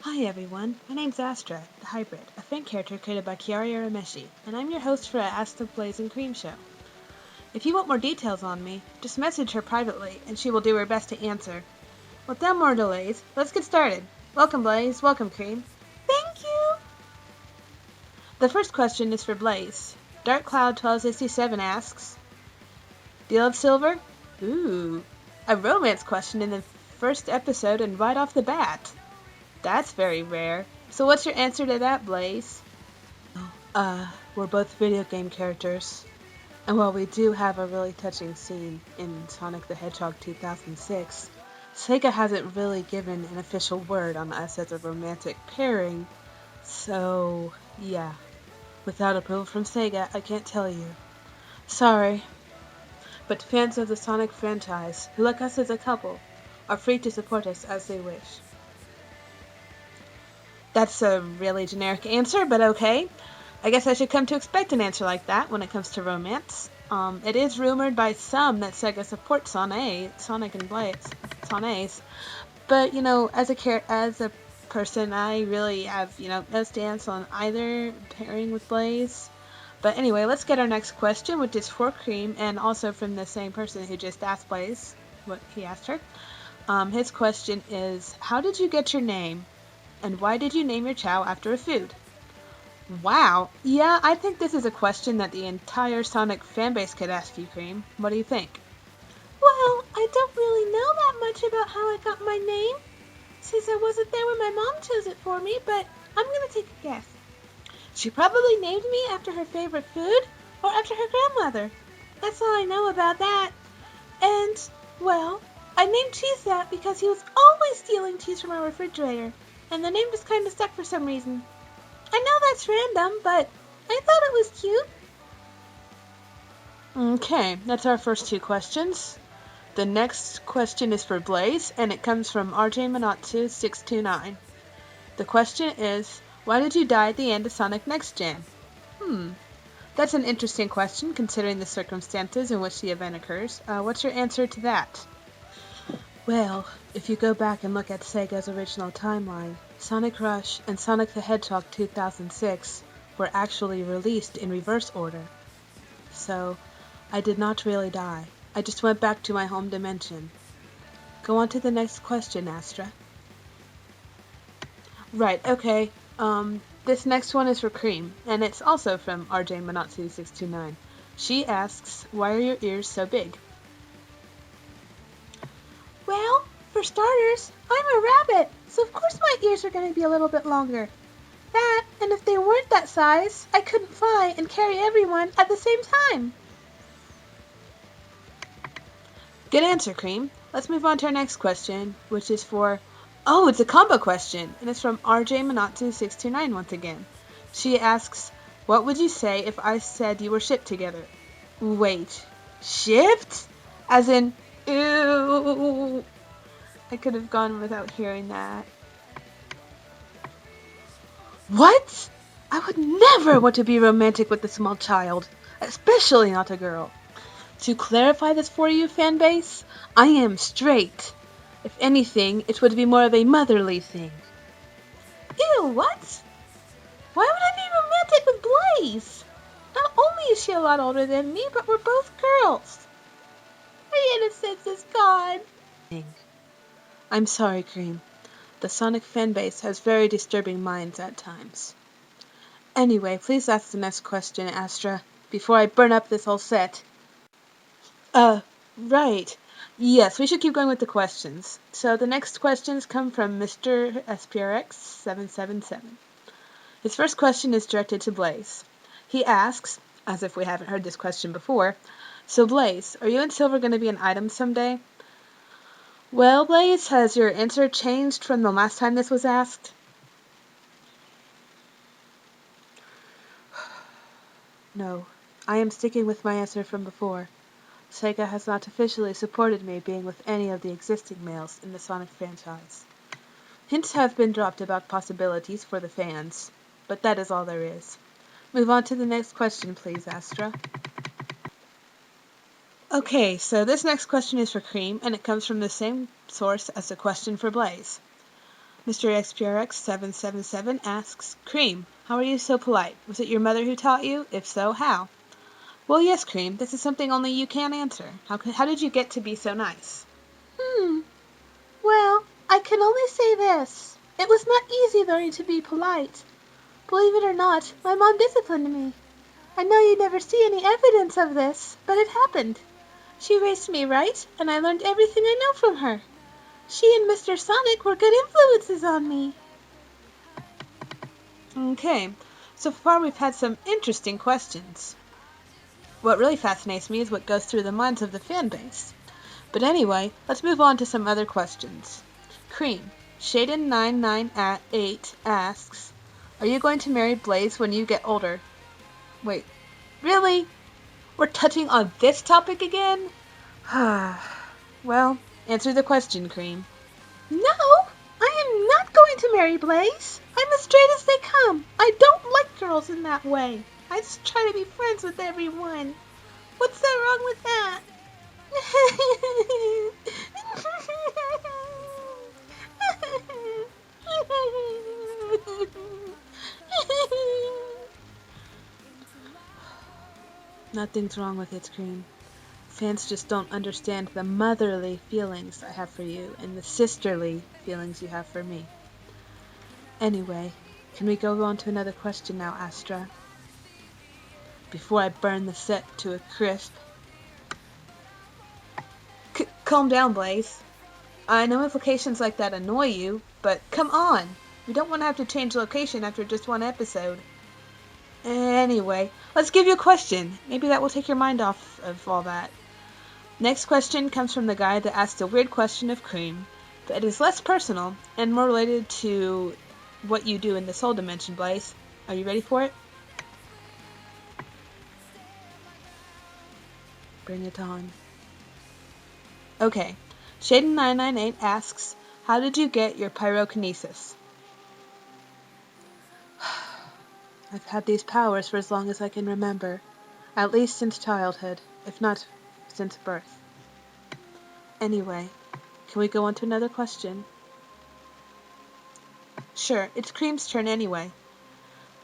Hi everyone, my name's Astra, the Hybrid, a fan character created by Kiari Urameshi, and I'm your host for Ask the Blaze and Cream Show. If you want more details on me, just message her privately and she will do her best to answer. Without more delays, let's get started. Welcome Blaze, welcome Cream. Thank you! The first question is for Blaze. Dark Cloud 1267 asks, do you love silver? Ooh, a romance question in the first episode and right off the bat. That's very rare. So what's your answer to that, Blaze? We're both video game characters. And while we do have a really touching scene in Sonic the Hedgehog 2006, Sega hasn't really given an official word on us as a romantic pairing. So, yeah. Without approval from Sega, I can't tell you. Sorry. But fans of the Sonic franchise, who like us as a couple, are free to support us as they wish. That's a really generic answer, but okay. I guess I should come to expect an answer like that when it comes to romance. It is rumored by some that Sega supports Sonic and Blaze, but as a person, I really have no stance on either pairing with Blaze. But anyway, let's get our next question, which is for Cream, and also from the same person who just asked Blaze what he asked her. His question is, how did you get your name? And why did you name your chow after a food? Wow. Yeah, I think this is a question that the entire Sonic fanbase could ask you, Cream. What do you think? Well, I don't really know that much about how I got my name, since I wasn't there when my mom chose it for me, but I'm gonna take a guess. She probably named me after her favorite food, or after her grandmother. That's all I know about that. And, well, I named Cheese that because he was always stealing cheese from our refrigerator, and the name just kind of stuck for some reason. I know that's random, but I thought it was cute. Okay, that's our first two questions. The next question is for Blaze, and it comes from RJ Manatsu 629. The question is, why did you die at the end of Sonic Next Gen? That's an interesting question considering the circumstances in which the event occurs. What's your answer to that? Well, if you go back and look at Sega's original timeline, Sonic Rush and Sonic the Hedgehog 2006 were actually released in reverse order. So, I did not really die. I just went back to my home dimension. Go on to the next question, Astra. Right, okay. This next one is for Cream, and it's also from RJ Manatsu629. She asks, why are your ears so big? Well, for starters, I'm a rabbit, so of course my ears are going to be a little bit longer. That, and if they weren't that size, I couldn't fly and carry everyone at the same time. Good answer, Cream. Let's move on to our next question, which is for... Oh, it's a combo question, and it's from RJ Manatsu629 once again. She asks, what would you say if I said you were shipped together? Wait, shipped? As in, ew. I could have gone without hearing that. What? I would never want to be romantic with a small child, especially not a girl. To clarify this for you, fanbase, I am straight. If anything, it would be more of a motherly thing. Ew, what? Why would I be romantic with Blaze? Not only is she a lot older than me, but we're both girls. My innocence is gone. I'm sorry, Cream. The Sonic fanbase has very disturbing minds at times. Anyway, please ask the next question, Astra, before I burn up this whole set. Right. Yes, we should keep going with the questions. So the next questions come from Mr. SPRX777. His first question is directed to Blaze. He asks, as if we haven't heard this question before, so Blaze, are you and Silver going to be an item someday? Well, Blaze, has your answer changed from the last time this was asked? No, I am sticking with my answer from before. Sega has not officially supported me being with any of the existing males in the Sonic franchise. Hints have been dropped about possibilities for the fans, but that is all there is. Move on to the next question, please, Astra. Okay, so this next question is for Cream, and it comes from the same source as the question for Blaze. Mr. XPRX777 asks, Cream, how are you so polite? Was it your mother who taught you? If so, how? Well, yes, Cream, this is something only you can answer. How did you get to be so nice? Well, I can only say this. It was not easy learning to be polite. Believe it or not, my mom disciplined me. I know you never see any evidence of this, but it happened. She raised me right, and I learned everything I know from her. She and Mr. Sonic were good influences on me. Okay, so far we've had some interesting questions. What really fascinates me is what goes through the minds of the fan base. But anyway, let's move on to some other questions. Cream, Shaden998 asks, are you going to marry Blaze when you get older? Wait, really? We're touching on this topic again? Well, answer the question, Cream. No, I am not going to marry Blaze. I'm as straight as they come. I don't like girls in that way. I just try to be friends with everyone. What's there wrong with that? Nothing's wrong with it, Cream. Fans just don't understand the motherly feelings I have for you and the sisterly feelings you have for me. Anyway, can we go on to another question now, Astra? Before I burn the set to a crisp. Calm down, Blaze. I know implications like that annoy you, but come on. We don't want to have to change location after just one episode. Anyway, let's give you a question. Maybe that will take your mind off of all that. Next question comes from the guy that asked a weird question of Cream, but it is less personal and more related to what you do in the soul dimension, Blaze. Are you ready for it? Bring it on. Okay, Shaden998 asks, how did you get your pyrokinesis? I've had these powers for as long as I can remember, at least since childhood, if not since birth. Anyway, can we go on to another question? Sure, it's Cream's turn anyway.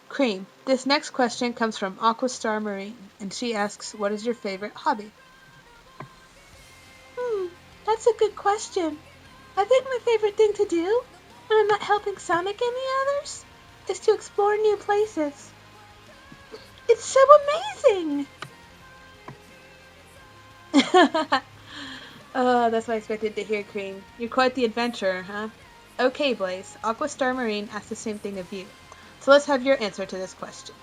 Cream, this next question comes from Aquastar Marine, and she asks, what is your favorite hobby? That's a good question. I think my favorite thing to do, when I'm not helping Sonic and the others, is to explore new places. It's so amazing! Oh, that's what I expected to hear, Cream. You're quite the adventurer, huh? Okay, Blaze, Aquastar Marine asked the same thing of you. So let's have your answer to this question.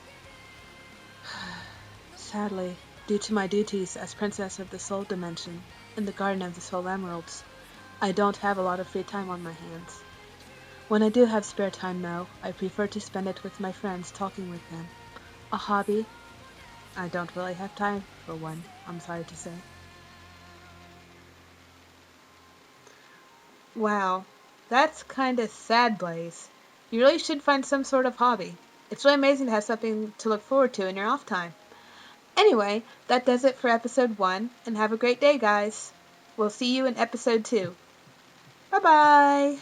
Sadly, due to my duties as Princess of the Soul Dimension in the Garden of the Soul Emeralds, I don't have a lot of free time on my hands. When I do have spare time, though, I prefer to spend it with my friends talking with them. A hobby? I don't really have time for one, I'm sorry to say. Wow, that's kinda sad, Blaze. You really should find some sort of hobby. It's really amazing to have something to look forward to in your off time. Anyway, that does it for episode 1, and have a great day, guys. We'll see you in episode 2. Bye-bye!